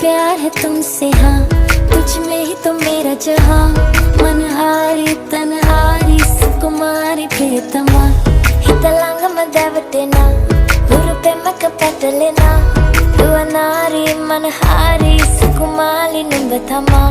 प्यार है तुमसे हाँ, तुझ में ही तो मेरा जहाँ। मनहारी तनहारी सुकुमारी प्रियतमा, हितलांग मदवटेना हुरुपे मकपटलेना। युवनारी मनहारी सुकुमाली निंबथमा।